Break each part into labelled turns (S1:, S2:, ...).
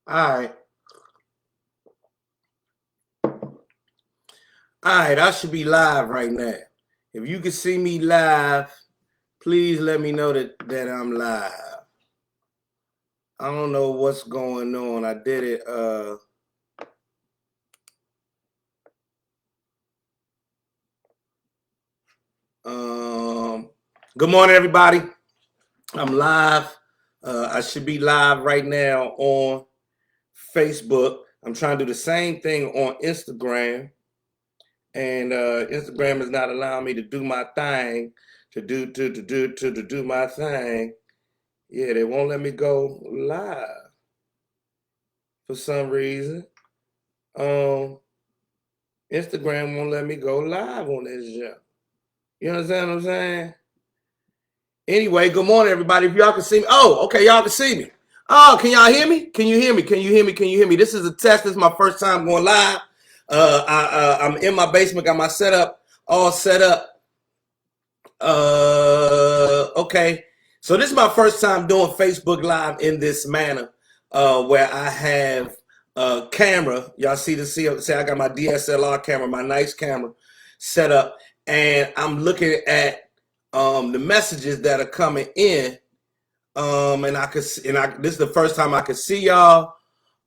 S1: All right. All right, I should be live right now. If you can see me live, please let me know that I'm live. I don't know what's going on. I did it um good morning everybody. I'm live. I should be live right now on Facebook. I'm trying to do the same thing on Instagram. And Instagram is not allowing me to do my thing, to do my thing. Yeah, they won't let me go live for some reason. Um, Instagram won't let me go live on this show. You understand what I'm saying? Anyway, good morning, everybody. If y'all can see me. Oh, okay, y'all can see me. Oh, can y'all hear me? Can you hear me? Can you hear me? Can you hear me? This is a test. This is my first time going live. I'm in my basement, got my setup all set up. Okay. So this is my first time doing Facebook Live in this manner, where I have a camera. Y'all see I got my DSLR camera, my nice camera set up, and I'm looking at the messages that are coming in. And this is the first time I can see y'all.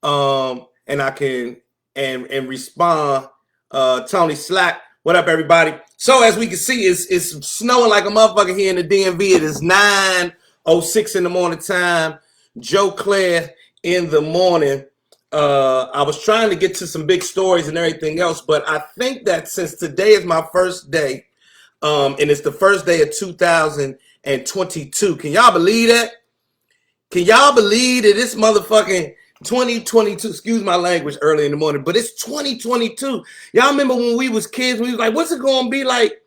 S1: And I can and respond. Tony Slack, what up, everybody? So as we can see, it's snowing like a motherfucker here in the DMV. It is 9:06 in the morning time. Joe Clair in the morning. I was trying to get to some big stories and everything else, but I think that since today is my first day, and it's the first day of 2022. Can y'all believe that? Can y'all believe that this motherfucking 2022, excuse my language early in the morning, but it's 2022. Y'all remember when we was kids, we was like, what's it gonna be like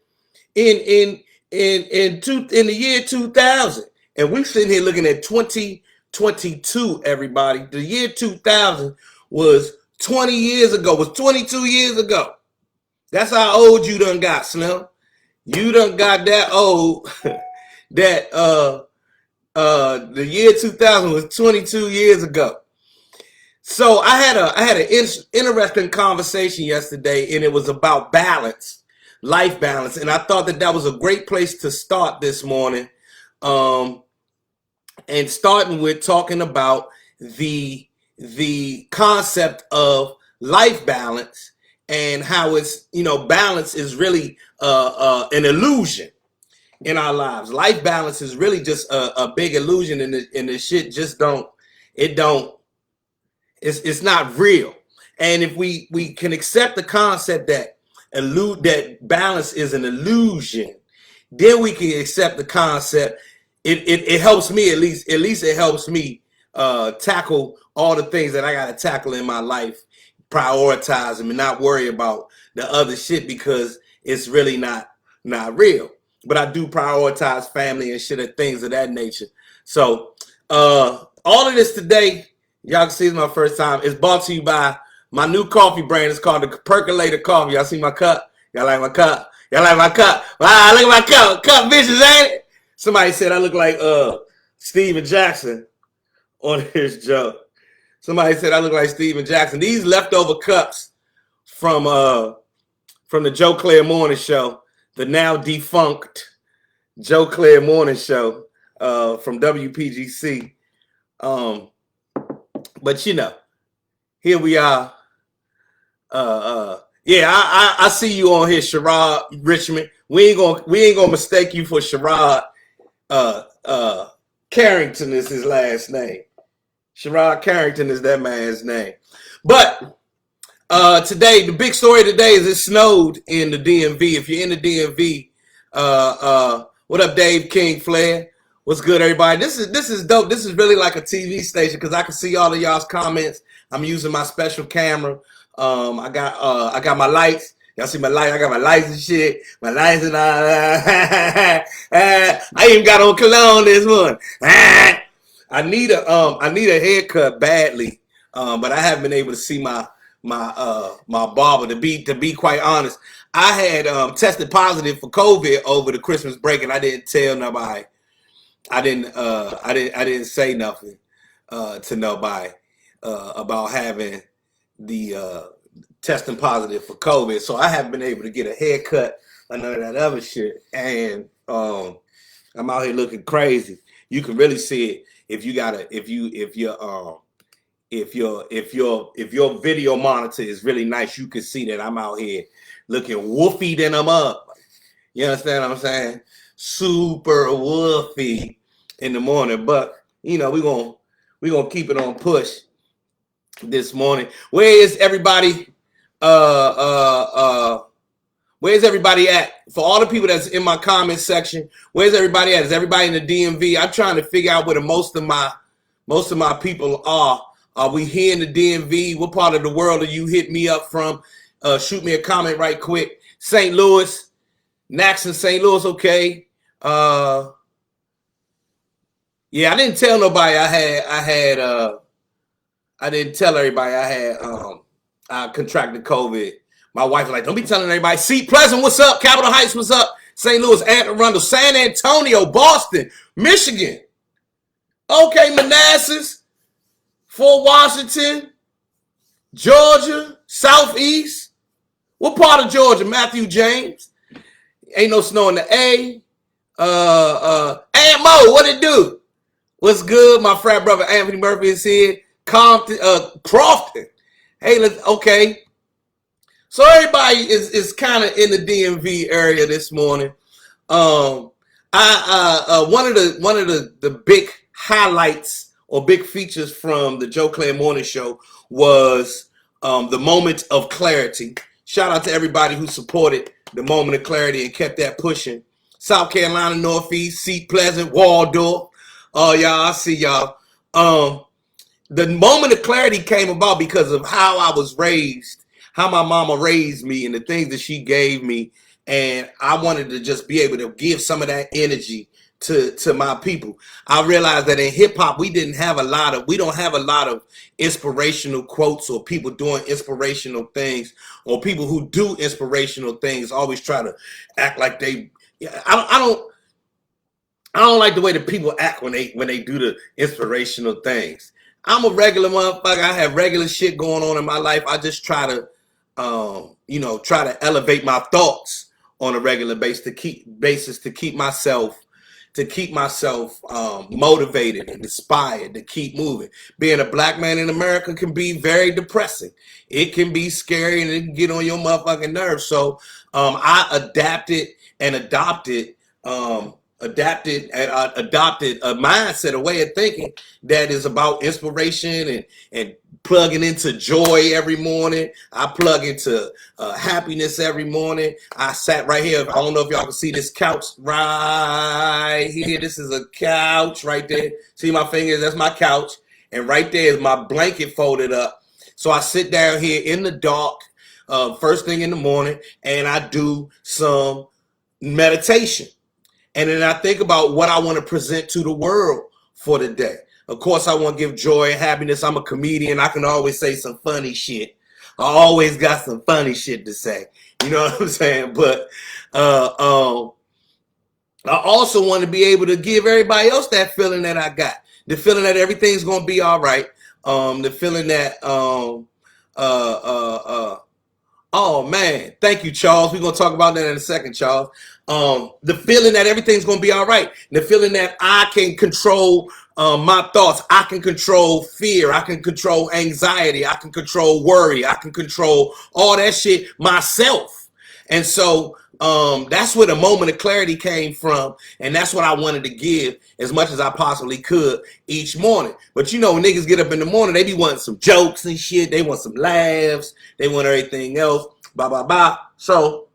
S1: in the year 2000? And we sitting here looking at 2022, everybody. The year 2000 was 20 years ago, was 22 years ago. That's how old you done got, Slim. You done got that old that the year 2000 was 22 years ago. So I had an interesting conversation yesterday, and it was about balance, life balance, and I thought that was a great place to start this morning, and starting with talking about the concept of life balance and how it's balance is really an illusion in our lives. Life balance is really just a big illusion, and the shit just it's not real. And if we can accept the concept that balance is an illusion, then we can accept the concept. It helps me, at least it helps me tackle all the things that I got to tackle in my life, prioritize them, and not worry about the other shit because it's really not real. But I do prioritize family and shit and things of that nature. So all of this today, y'all can see it's my first time. It's brought to you by my new coffee brand. It's called the Percolator Coffee. Y'all see my cup? Y'all like my cup? Y'all like my cup? Wow, look at my cup. Cup bitches, ain't it? Somebody said I look like Steven Jackson on his joke. Somebody said I look like Steven Jackson. These leftover cups from the Joe Clair Morning Show, the now defunct Joe Clair Morning Show from WPGC. But here we are. Yeah, I see you on here, Sherrod Richmond. We ain't gonna mistake you for Sherrod Carrington is his last name. Sherrod Carrington is that man's name. But today, the big story today is it snowed in the DMV. If you're in the DMV, what up, Dave King Flair? What's good, everybody? This is dope. This is really like a TV station because I can see all of y'all's comments. I'm using my special camera. I got my lights. Y'all see my light? I got my lights and shit. My lights and all. I even got on cologne this one. I need a haircut badly, but I haven't been able to see my barber. To be quite honest, I had tested positive for COVID over the Christmas break, and I didn't tell nobody. I didn't say nothing to nobody. about having the testing positive for COVID. So I haven't been able to get a haircut or none of that other shit. And I'm out here looking crazy. You can really see it if you got if your video monitor is really nice. You can see that I'm out here looking woofy than I'm up. You understand what I'm saying? Super woofy in the morning. But you know, we're gonna keep it on push this morning. Where is everybody? Where's everybody at? For all the people that's in my comment section, where's everybody at? Is everybody in the DMV? I'm trying to figure out where most of my people are. Are we here in the DMV? What part of the world are you hit me up from? Shoot me a comment right quick. St. Louis, Naxon, St. Louis, okay. Yeah, I didn't tell nobody I didn't tell everybody I contracted COVID. My wife was like, don't be telling everybody. Seat Pleasant, what's up? Capitol Heights, what's up? St. Louis, Anne Arundel, San Antonio, Boston, Michigan. Okay, Manassas, Fort Washington, Georgia, Southeast. What part of Georgia? Matthew James. Ain't no snow in the A. Aunt Mo, what it do? What's good? My frat brother Anthony Murphy is here. Compton, Crofton. Hey, okay. So everybody is kind of in the DMV area this morning. One of the big highlights or big features from the Joe Clair Morning Show was the moment of clarity. Shout out to everybody who supported the moment of clarity and kept that pushing. South Carolina, Northeast, Seat Pleasant, Waldorf. Oh, y'all, I see y'all. The moment of clarity came about because of how I was raised, how my mama raised me and the things that she gave me. And I wanted to just be able to give some of that energy to my people. I realized that in hip hop, we don't have a lot of inspirational quotes or people doing inspirational things, or people who do inspirational things always try to act like they, I don't like the way that people act when they do the inspirational things. I'm a regular motherfucker. I have regular shit going on in my life. I just try to, try to elevate my thoughts on a regular basis to keep myself motivated and inspired to keep moving. Being a black man in America can be very depressing. It can be scary and it can get on your motherfucking nerves. So I adapted a mindset, a way of thinking that is about inspiration and plugging into joy every morning. I plug into happiness every morning. I sat right here. I don't know if y'all can see this couch right here. This is a couch right there. See my fingers? That's my couch. And right there is my blanket folded up. So I sit down here in the dark, first thing in the morning, and I do some meditation. And then I think about what I want to present to the world for the day. Of course, I want to give joy and happiness. I'm a comedian. I can always say some funny shit. I always got some funny shit to say. You know what I'm saying? But I also want to be able to give everybody else that feeling that I got. The feeling that everything's going to be all right. The feeling that, oh, man. Thank you, Charles. We're going to talk about that in a second, Charles. The feeling that everything's going to be all right. The feeling that I can control my thoughts. I can control fear. I can control anxiety. I can control worry. I can control all that shit myself. And so that's where the moment of clarity came from. And that's what I wanted to give as much as I possibly could each morning. But you know, when niggas get up in the morning, they be wanting some jokes and shit. They want some laughs. They want everything else. Blah, blah, blah. So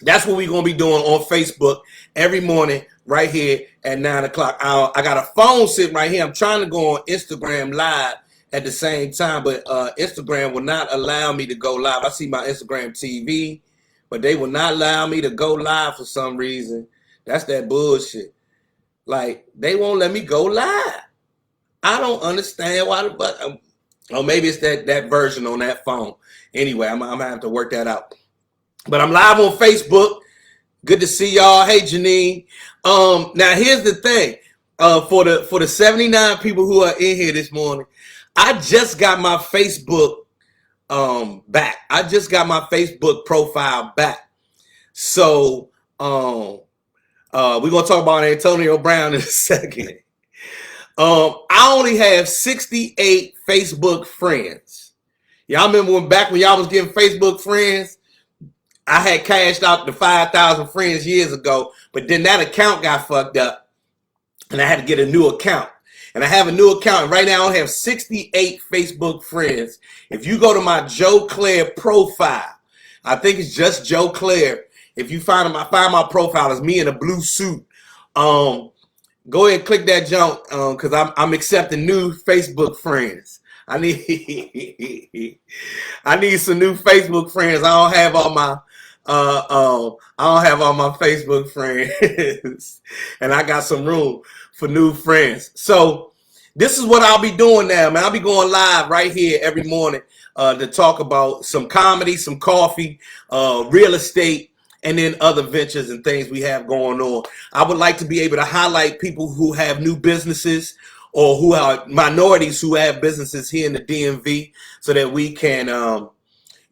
S1: that's what we're going to be doing on Facebook every morning right here at 9 o'clock. I got a phone sitting right here. I'm trying to go on Instagram Live at the same time, but Instagram will not allow me to go live. I see my Instagram TV, but they will not allow me to go live for some reason. That's that bullshit. Like, they won't let me go live. I don't understand why. Or maybe it's that version on that phone. Anyway, I'm going to have to work that out. But I'm live on Facebook. Good to see y'all. Hey, Janine. Now, here's the thing. For the 79 people who are in here this morning, I just got my Facebook back. I just got my Facebook profile back. So we're gonna talk about Antonio Brown in a second. I only have 68 Facebook friends. Y'all remember when y'all was getting Facebook friends? I had cashed out the 5,000 friends years ago, but then that account got fucked up and I had to get a new account. And I have a new account. And right now I have 68 Facebook friends. If you go to my Joe Clair profile, I think it's just Joe Clair. If you find my profile, it's me in a blue suit. Go ahead and click that junk because I'm accepting new Facebook friends. I need some new Facebook friends. I don't have all my Facebook friends, and I got some room for new friends. So this is what I'll be doing now, man. I'll be going live right here every morning to talk about some comedy, some coffee, real estate, and then other ventures and things we have going on. I would like to be able to highlight people who have new businesses or who are minorities who have businesses here in the DMV so that we can,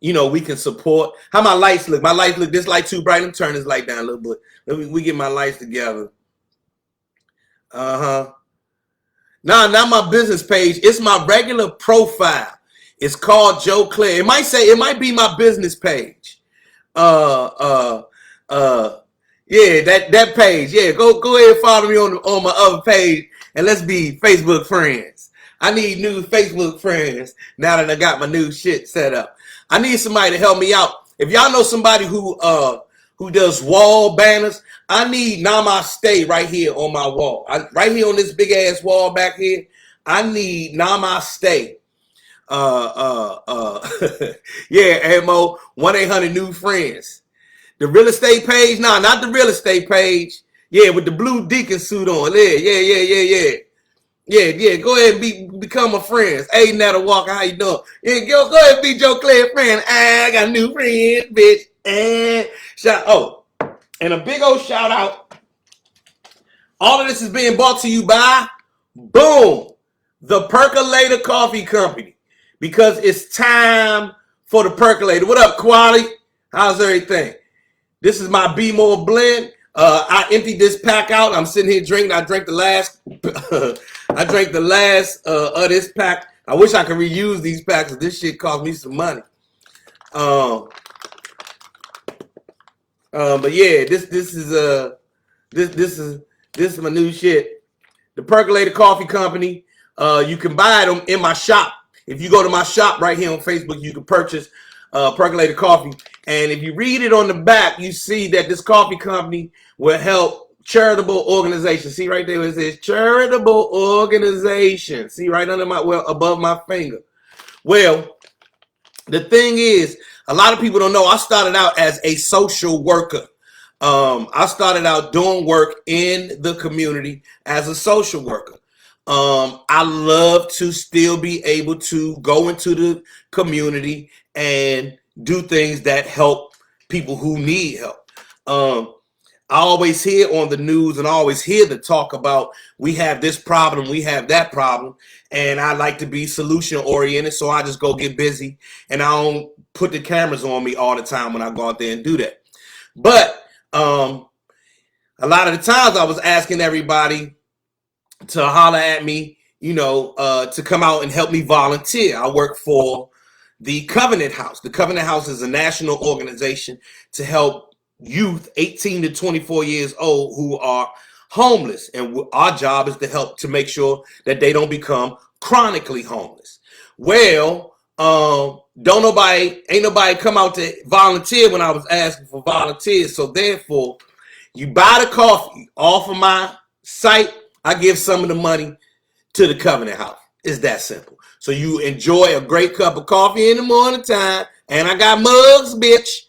S1: we can support. How my lights look? My lights look, this light too bright. Let me turn this light down a little bit. We get my lights together. Nah, not my business page. It's my regular profile. It's called Joe Clair. It might be my business page. Yeah, that page. Yeah, go ahead and follow me on my other page and let's be Facebook friends. I need new Facebook friends now that I got my new shit set up. I need somebody to help me out. If y'all know somebody who does wall banners, I need Namaste right here on my wall. Right here on this big ass wall back here, I need Namaste. Yeah, Mo, 1-800 new friends. The real estate page? Nah, not the real estate page. Yeah, with the blue deacon suit on. Yeah. Yeah. Go ahead and become a friend. Hey, Netta Walker, how you doing? Yeah, go ahead and be Joe Clair friend. I got new friends, bitch. And and a big old shout out. All of this is being brought to you by Boom, the Percolator Coffee Company. Because it's time for the percolator. What up, Quality? How's everything? This is my Be More blend. I emptied this pack out. I'm sitting here drinking. I drank the last. I drank the last of this pack. I wish I could reuse these packs. This shit cost me some money. But yeah, this is my new shit. The Percolator Coffee Company. You can buy them in my shop. If you go to my shop right here on Facebook, you can purchase Percolator Coffee. And if you read it on the back, you see that this coffee company will help charitable organizations. See right there, it says charitable organization. See right above my finger. Well, the thing is, a lot of people don't know, I started out as a social worker. I started out doing work in the community as a social worker. I love to still be able to go into the community and do things that help people who need help. I always hear on the news and I always hear the talk about we have this problem, we have that problem, and I like to be solution oriented, so I just go get busy and I don't put the cameras on me all the time when I go out there and do that. But a lot of the times I was asking everybody to holler at me, to come out and help me volunteer. I work for the Covenant House. The Covenant House is a national organization to help youth 18 to 24 years old who are homeless. And our job is to help to make sure that they don't become chronically homeless. Well, ain't nobody come out to volunteer when I was asking for volunteers. So therefore, you buy the coffee off of my site, I give some of the money to the Covenant House. It's that simple. So you enjoy a great cup of coffee in the morning time, and I got mugs, bitch.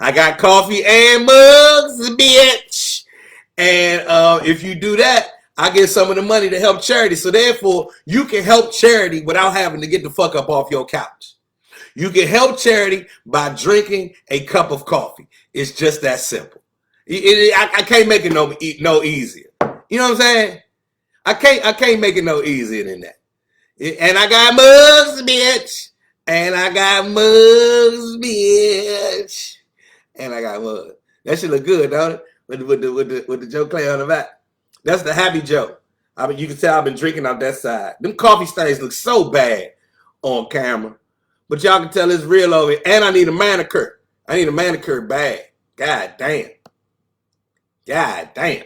S1: I got coffee and mugs, bitch. And if you do that, I get some of the money to help charity. So therefore, you can help charity without having to get the fuck up off your couch. You can help charity by drinking a cup of coffee. It's just that simple. I can't make it no easier. You know what I'm saying? I can't make it no easier than that. And I got mugs, bitch. And I got mugs, bitch. And I got mugs. That shit look good, don't it? With the Joe Clair on the back. That's the happy Joe. You can tell I've been drinking off that side. Them coffee stains look so bad on camera. But y'all can tell it's real over here. And I need a manicure. I need a manicure bad. God damn. God damn.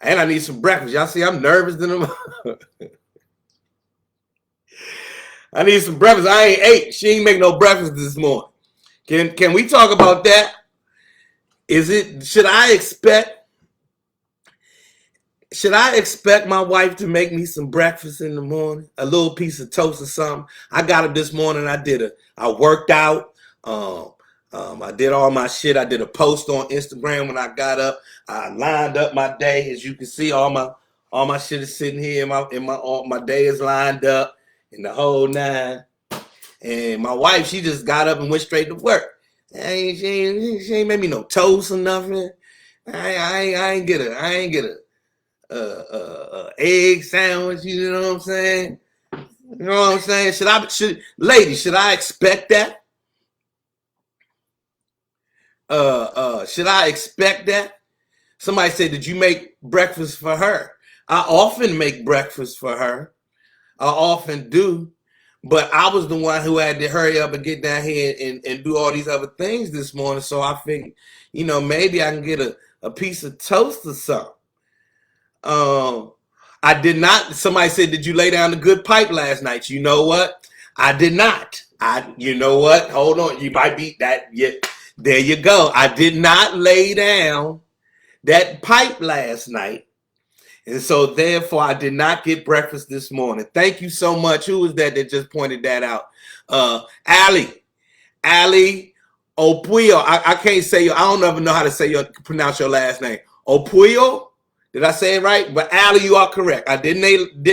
S1: And I need some breakfast. Y'all see I'm nervous than them. I need some breakfast. I ain't ate. She ain't make no breakfast this morning. Can we talk about that? Should I expect my wife to make me some breakfast in the morning? A little piece of toast or something. I got up this morning. I worked out. I did all my shit. I did a post on Instagram when I got up. I lined up my day. As you can see, all my shit is sitting here. My day is lined up in the whole nine. And my wife, she just got up and went straight to work. She ain't made me no toast or nothing. I ain't get a egg sandwich. You know what I'm saying? You know what I'm saying? Should I expect that? Should I expect that? Somebody said, did you make breakfast for her? I often make breakfast for her. I often do. But I was the one who had to hurry up and get down here and do all these other things this morning. So I figured, maybe I can get a piece of toast or something. I did not. Somebody said, did you lay down the good pipe last night? You know what? I did not. You know what? Hold on. You might be that. Yeah, there you go. I did not lay down that pipe last night. And so, therefore, I did not get breakfast this morning. Thank you so much. Who was that just pointed that out? Ali Opuyo. I can't say I don't ever know how to pronounce your last name. Opuyo. Did I say it right? But Ali, you are correct. I did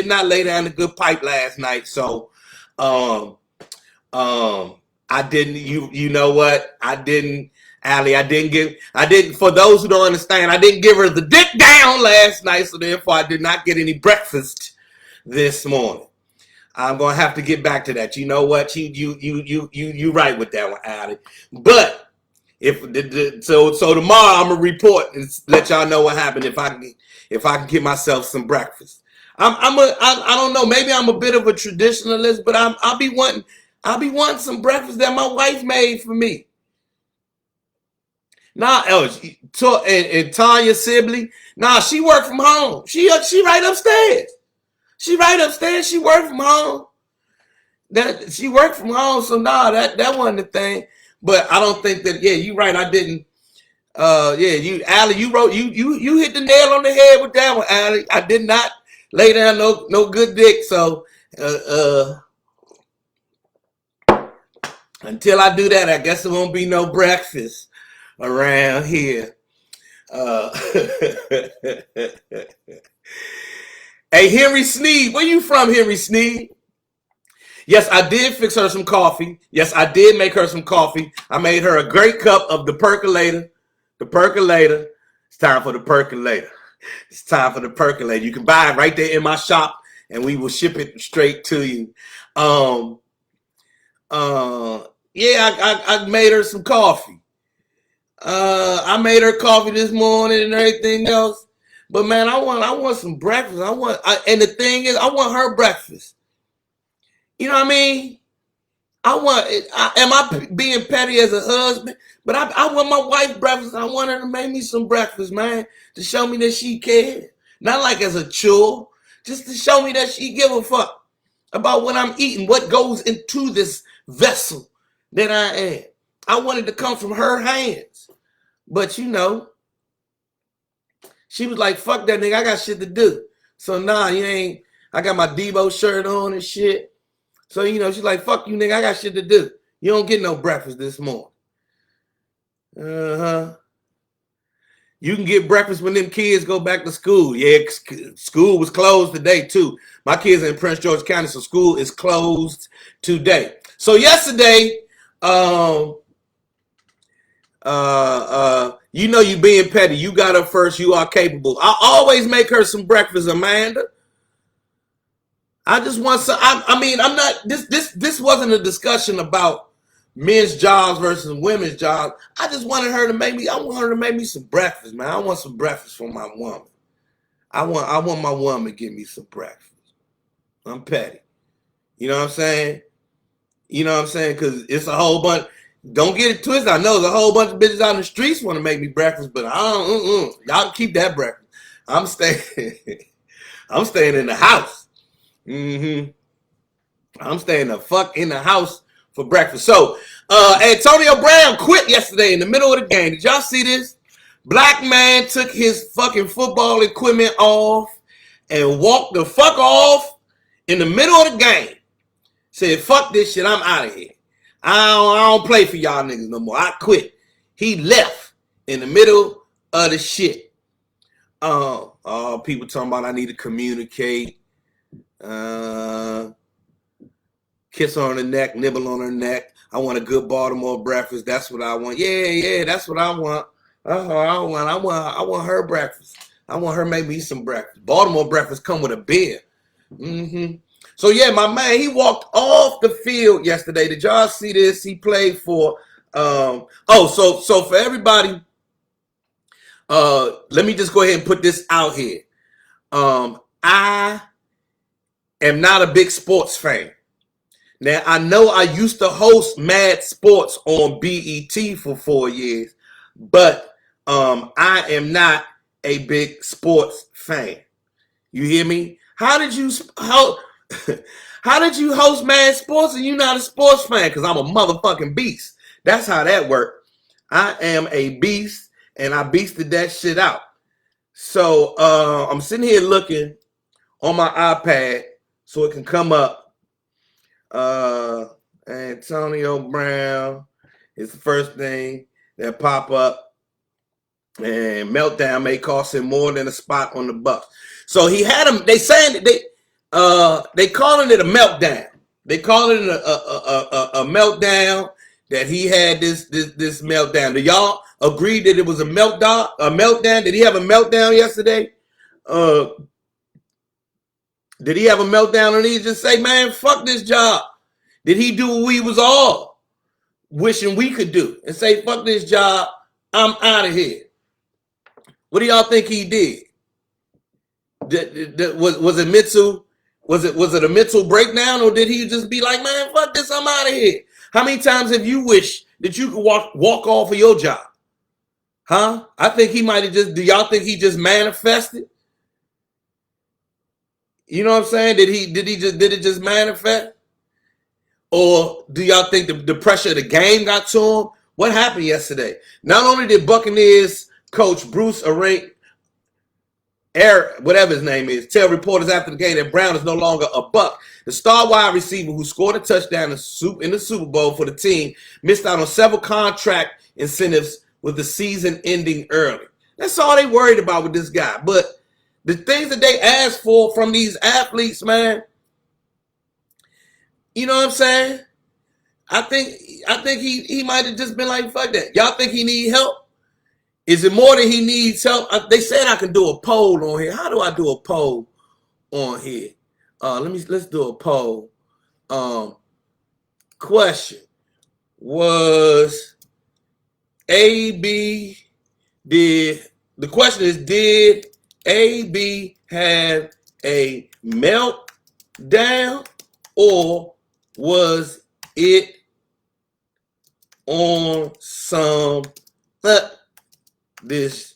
S1: not lay down the good pipe last night. So, I didn't. You know what? I didn't. Allie, for those who don't understand, I didn't give her the dick down last night, so therefore I did not get any breakfast this morning. I'm gonna have to get back to that. You know what? You right with that one, Allie. But so tomorrow I'm gonna report and let y'all know what happened if I can get myself some breakfast. I don't know, maybe I'm a bit of a traditionalist, but I'll be wanting some breakfast that my wife made for me. Nah, and Tanya Sibley. Nah, she worked from home. She right upstairs. She right upstairs. She worked from home. She worked from home. So nah, that wasn't the thing. But I don't think that. Yeah, you right. I didn't. Allie, you hit the nail on the head with that one, Allie. I did not lay down no good dick. So until I do that, I guess there won't be no breakfast around here. Hey, Henry Sneed, where you from, Henry Sneed? Yes, I did fix her some coffee. Yes, I did make her some coffee. I made her a great cup of the percolator. The percolator. It's time for the percolator. It's time for the percolator. You can buy it right there in my shop, and we will ship it straight to you. I made her some coffee. I made her coffee this morning and everything else. But man, I want some breakfast. And the thing is, I want her breakfast. You know what I mean? Am I being petty as a husband? But I want my wife breakfast. I want her to make me some breakfast, man, to show me that she cares. Not like as a chore, just to show me that she give a fuck about what I'm eating, what goes into this vessel that I am. I want it to come from her hands. But she was like, fuck that nigga, I got shit to do. So nah, I got my Debo shirt on and shit. So, she's like, fuck you, nigga, I got shit to do. You don't get no breakfast this morning. You can get breakfast when them kids go back to school. Yeah, school was closed today, too. My kids are in Prince George County, so school is closed today. So yesterday, You know you being petty. You got her first. You are capable. I always make her some breakfast, Amanda. I just want some. I mean, I'm not. This wasn't a discussion about men's jobs versus women's jobs. I just wanted her to make me. I want her to make me some breakfast, man. I want some breakfast for my woman. I want my woman to give me some breakfast. I'm petty. You know what I'm saying? You know what I'm saying? Because it's a whole bunch. Don't get it twisted. I know there's a whole bunch of bitches out in the streets want to make me breakfast, but I don't. Y'all keep that breakfast. I'm staying. I'm staying in the house. I'm staying the fuck in the house for breakfast. So, Antonio Brown quit yesterday in the middle of the game. Did y'all see this? Black man took his fucking football equipment off and walked the fuck off in the middle of the game. Said, fuck this shit, I'm out of here. I don't play for y'all niggas no more. I quit. He left in the middle of the shit. People talking about I need to communicate. Kiss her on the neck, nibble on her neck. I want a good Baltimore breakfast. That's what I want. Yeah, that's what I want. I want her breakfast. I want her make me some breakfast. Baltimore breakfast come with a beer. So yeah, my man, he walked off the field yesterday. Did y'all see this? He played for so for everybody, let me just go ahead and put this out here. I am not a big sports fan. Now, I know I used to host Mad Sports on BET for 4 years, but I am not a big sports fan. You hear me? How did you host Mad Sports and you're not a sports fan? Because I'm a motherfucking beast. That's how that worked. I am a beast, and I beasted that shit out. So I'm sitting here looking on my iPad so it can come up. Antonio Brown is the first thing that pop up, and meltdown may cost him more than a spot on the Bucks. So he had him. They saying they calling it a meltdown. They calling it a meltdown, that he had this meltdown. Do y'all agree that it was a meltdown? A meltdown? Did he have a meltdown yesterday? Did he have a meltdown and he just say, man, fuck this job? Did he do what we was all wishing we could do and say, fuck this job, I'm out of here? What do y'all think he did? Was it mental? Was it a mental breakdown, or did he just be like, man, fuck this, I'm out of here? How many times have you wished that you could walk off of your job? Huh? I think he might have just, do y'all think he just manifested? You know what I'm saying? Did it just manifest? Or do y'all think the pressure of the game got to him? What happened yesterday? Not only did Buccaneers coach Bruce whatever his name is, tell reporters after the game that Brown is no longer a Buck. The star wide receiver who scored a touchdown in the Super Bowl for the team missed out on several contract incentives with the season ending early. That's all they worried about with this guy. But the things that they ask for from these athletes, man, you know what I'm saying? I think he might have just been like, fuck that. Y'all think he need help? Is it more than he needs help? They said I can do a poll on here. How do I do a poll on here? Let's do a poll. Question: Was AB did AB have a meltdown, or was it on some this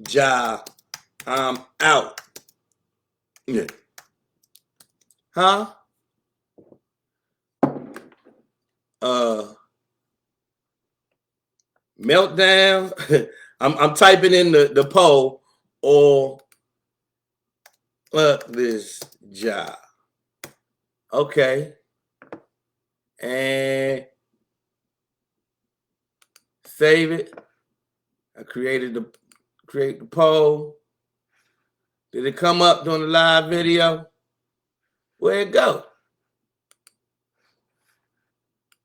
S1: job, I'm out? Yeah. Huh? Meltdown. I'm typing in the poll, or this job. Okay. And save it. I create the poll. Did it come up during the live video? Where'd it go?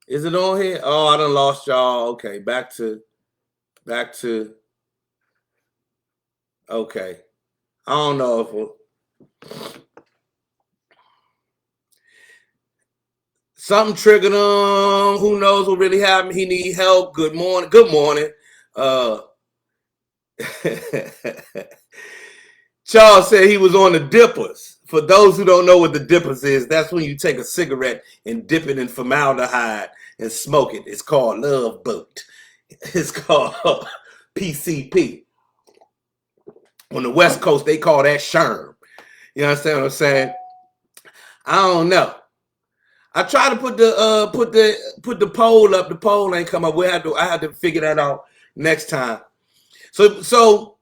S1: Is it on here? Oh, I done lost y'all. Okay, back to Back to, okay. I don't know if something triggered him. Who knows what really happened? He need help. Good morning. Good morning. Uh, Charles said he was on the dippers. For those who don't know what the dippers is, that's when you take a cigarette and dip it in formaldehyde and smoke it. It's called Love Boat. It's called PCP. On the West Coast, they call that Sherm. You understand what I'm saying? I don't know. I try to put the poll up. The poll ain't come up. I have to figure that out next time. So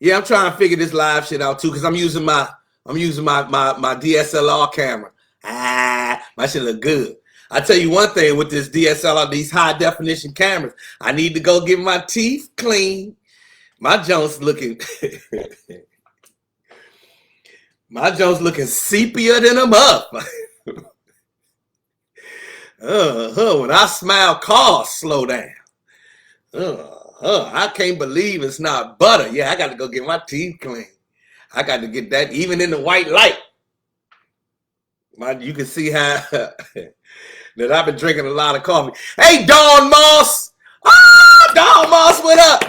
S1: yeah, I'm trying to figure this live shit out too, because I'm using my DSLR camera. My shit look good. I tell you one thing with this DSLR, these high definition cameras, I need to go get my teeth clean. My Jones looking my Jones looking sepia than a mother. When I smile, cars slow down. I can't believe it's not butter. Yeah, I got to go get my teeth clean. I got to get that even in the white light. You can see how that I've been drinking a lot of coffee. Hey, Dawn Moss. Dawn Moss, what up?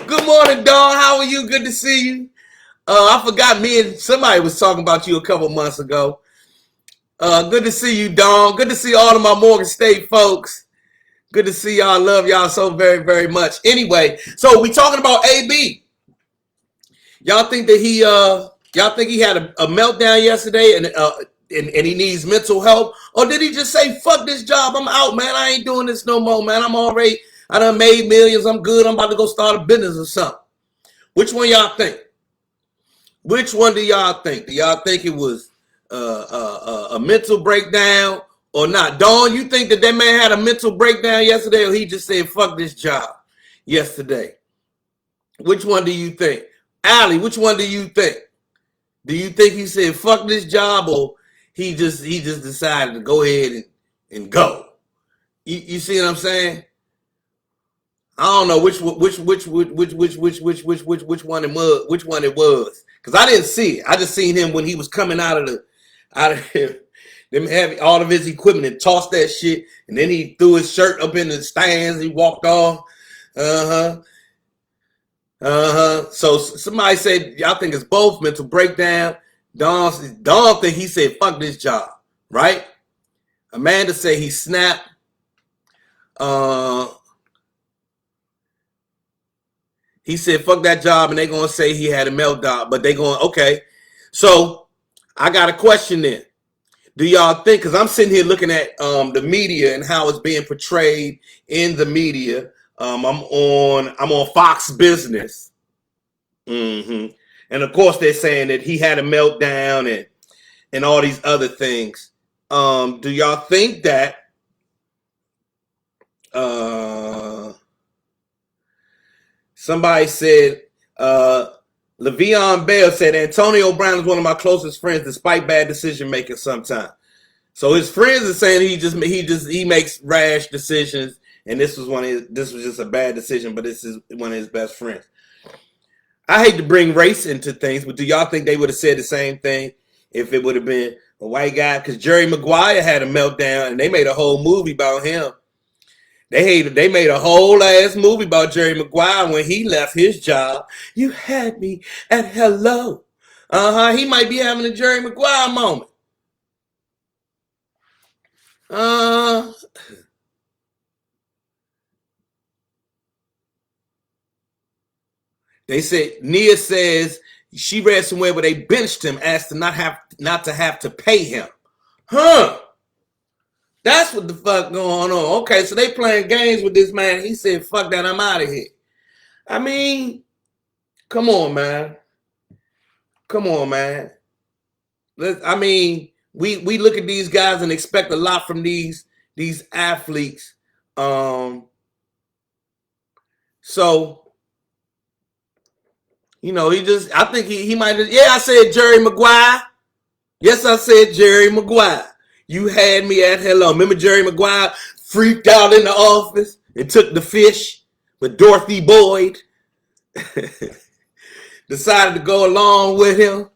S1: Good morning, Dawn. How are you? Good to see you. I forgot me and somebody was talking about you a couple months ago. Good to see you, Dawn. Good to see all of my Morgan State folks. Good to see y'all. Love y'all so very, very much. Anyway, so we talking about AB. Y'all think that he had a meltdown yesterday and he needs mental help? Or did he just say, fuck this job, I'm out, man. I ain't doing this no more, man. I done made millions. I'm good. I'm about to go start a business or something. Which one y'all think? Which one do y'all think? Do y'all think it was a mental breakdown or not? Dawn, you think that man had a mental breakdown yesterday, or he just said, fuck this job yesterday? Which one do you think? Allie, which one do you think? Do you think he said, fuck this job, or he just decided to go ahead and go? You see what I'm saying? I don't know which one it was, because I didn't see it. I just seen him when he was coming out of them having all of his equipment and tossed that shit, and then he threw his shirt up in the stands. He walked off. So somebody said, y'all think it's both mental breakdown. Dawn think he said, fuck this job, right? Amanda said he snapped. He said, fuck that job, and they're going to say he had a meltdown, but they going, okay. So I got a question then. Do y'all think, because I'm sitting here looking at the media and how it's being portrayed in the media. I'm on Fox Business. And of course they're saying that he had a meltdown and all these other things. Do y'all think that somebody said Le'Veon Bell said Antonio Brown is one of my closest friends despite bad decision making sometimes. So his friends are saying he makes rash decisions, and this was just a bad decision, but this is one of his best friends. I hate to bring race into things, but do y'all think they would have said the same thing if it would have been a white guy? Because Jerry Maguire had a meltdown, and they made a whole movie about him. They made a whole ass movie about Jerry Maguire when he left his job. You had me at hello. He might be having a Jerry Maguire moment. They said Nia says she read somewhere where they benched him, asked to not to have to pay him. That's what the fuck going on. Okay, so they playing games with this man. He said, fuck that, I'm out of here. I mean, come on, man. Come on, man. I mean, we look at these guys and expect a lot from these athletes. So, you know, I think he might have, I said Jerry Maguire. Yes, I said Jerry Maguire. You had me at hello. Remember Jerry Maguire freaked out in the office and took the fish, but Dorothy Boyd decided to go along with him.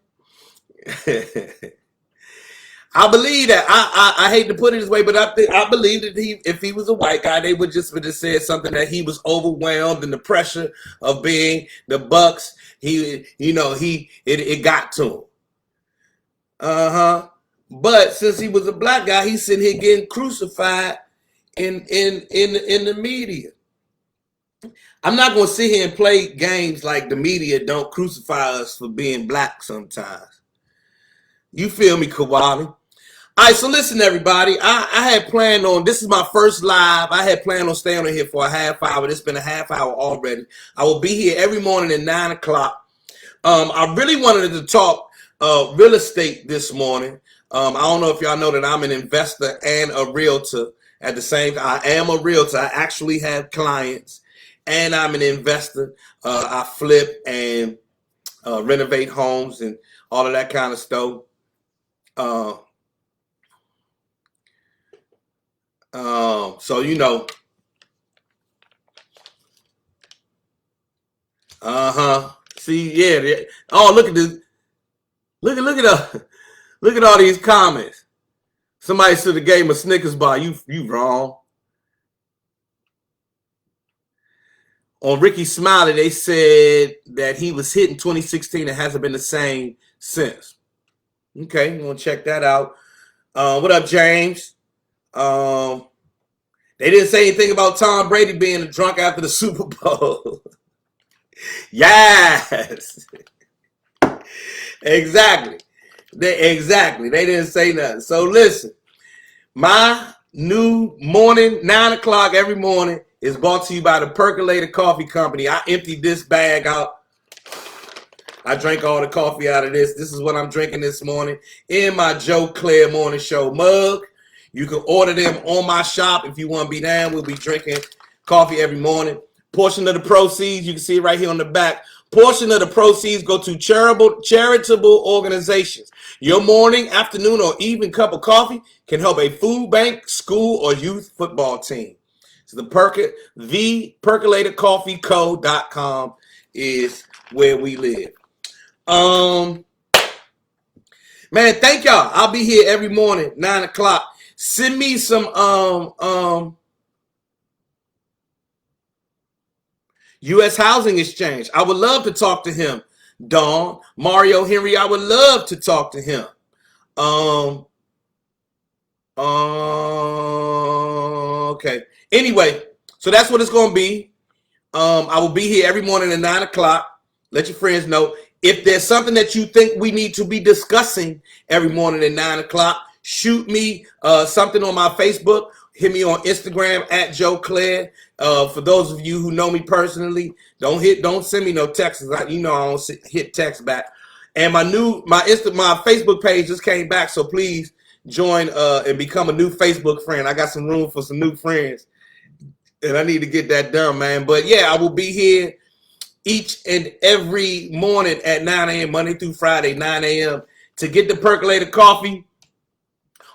S1: I believe that. I hate to put it this way, but I believe that if he was a white guy, they would just said something that he was overwhelmed and the pressure of being the Bucks. It got to him. But since he was a black guy, he's sitting here getting crucified in the media. I'm not going to sit here and play games like the media don't crucify us for being black sometimes. You feel me, Kawali? All right, so listen, everybody. I had planned on, this is my first live. I had planned on staying on here for a half hour. It's been a half hour already. I will be here every morning at 9 o'clock. I really wanted to talk real estate this morning. I don't know if y'all know that I'm an investor and a realtor at the same time. I am a realtor. I actually have clients, and I'm an investor. I flip and renovate homes and all of that kind of stuff. So see, yeah. Oh, look at this. Look at all these comments. Somebody should have gave him a Snickers bar. You wrong. On Ricky Smiley, they said that he was hit in 2016 and hasn't been the same since. Okay, you want to check that out. What up, James? They didn't say anything about Tom Brady being a drunk after the Super Bowl. Yes. Exactly. They didn't say nothing. So listen, my new morning, 9 o'clock every morning, is brought to you by the Percolator Coffee Company. I emptied this bag out. I drank all the coffee out of this. This is what I'm drinking this morning in my Joe Clair Morning Show mug. You can order them on my shop if you want to be down. We'll be drinking coffee every morning. Portion of the proceeds, you can see it right here on the back. Portion of the proceeds go to charitable organizations. Your morning, afternoon, or evening cup of coffee can help a food bank, school, or youth football team. So the percolatorcoffeeco.com is where we live. Man, thank y'all. I'll be here every morning, 9 o'clock. Send me some U.S. Housing Exchange. I would love to talk to him. Dawn, Mario Henry, I would love to talk to him. Okay. Anyway, so that's what it's going to be. I will be here every morning at 9 o'clock. Let your friends know. If there's something that you think we need to be discussing every morning at 9 o'clock, shoot me something on my Facebook. Hit me on Instagram at Joe Clair. For those of you who know me personally, don't send me no texts. I don't hit text back. And my Facebook page just came back, so please join and become a new Facebook friend. I got some room for some new friends, and I need to get that done, man. But yeah, I will be here each and every morning at 9 a.m. Monday through Friday, 9 a.m. To get the Percolator coffee.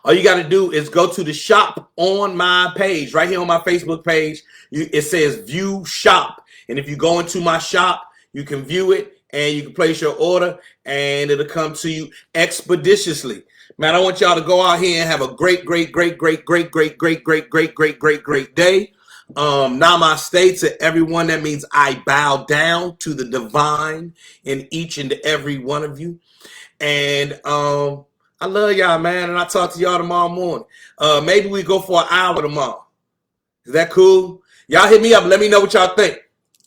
S1: All you got to do is go to the shop on my page, right here on my Facebook page. It says view shop. And if you go into my shop, you can view it and you can place your order and it'll come to you expeditiously. Man, I want y'all to go out here and have a great day. Namaste to everyone. That means I bow down to the divine in each and every one of you. And I love y'all, man, and I'll talk to y'all tomorrow morning. Maybe we go for an hour tomorrow. Is that cool? Y'all hit me up. Let me know what y'all think.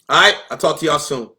S1: All right? I'll talk to y'all soon.